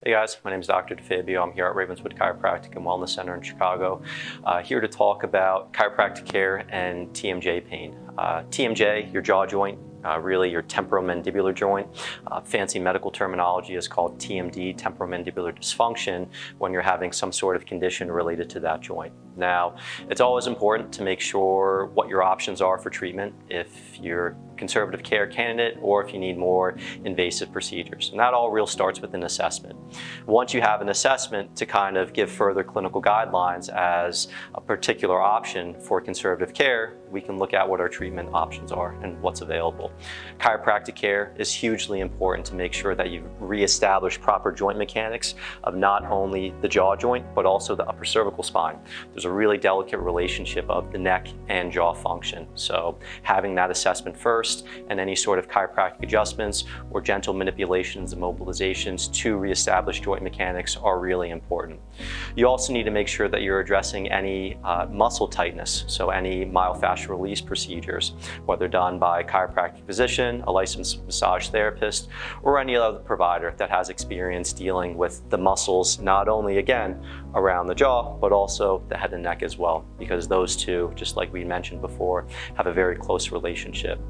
Hey guys, my name is Dr. DeFabio. I'm here at Ravenswood Chiropractic and Wellness Center in Chicago, here to talk about chiropractic care and TMJ pain. TMJ, your jaw joint, really your temporomandibular joint. Fancy medical terminology is called TMD, temporomandibular dysfunction, when you're having some sort of condition related to that joint. Now, it's always important to make sure what your options are for treatment if you're conservative care candidate or if you need more invasive procedures. And that all real starts with an assessment. Once you have an assessment to kind of give further clinical guidelines as a particular option for conservative care, we can look at what our treatment options are and what's available. Chiropractic care is hugely important to make sure that you reestablish proper joint mechanics of not only the jaw joint, but also the upper cervical spine. There's a really delicate relationship of the neck and jaw function. So having that assessment first and any sort of chiropractic adjustments or gentle manipulations and mobilizations to reestablish joint mechanics are really important. You also need to make sure that you're addressing any muscle tightness, so any myofascial release procedures, whether done by a chiropractic physician, a licensed massage therapist, or any other provider that has experience dealing with the muscles, not only again around the jaw, but also the head and neck as well, because those two, just like we mentioned before, have a very close relationship.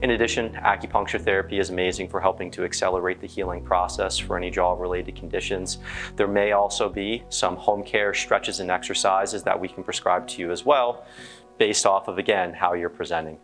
In addition, acupuncture therapy is amazing for helping to accelerate the healing process for any jaw-related conditions. There may also be some home care stretches and exercises that we can prescribe to you as well, based off of, again, how you're presenting.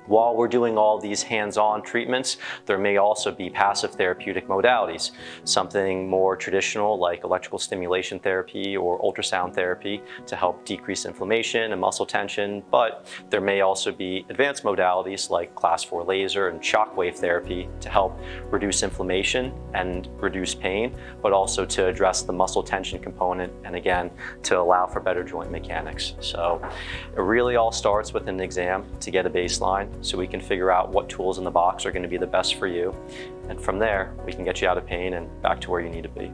While we're doing all these hands-on treatments, there may also be passive therapeutic modalities, something more traditional like electrical stimulation therapy or ultrasound therapy to help decrease inflammation and muscle tension, but there may also be advanced modalities like class 4 laser and shockwave therapy to help reduce inflammation and reduce pain, but also to address the muscle tension component and again, to allow for better joint mechanics. So it really all starts with an exam to get a baseline, so we can figure out what tools in the box are going to be the best for you. And from there, we can get you out of pain and back to where you need to be.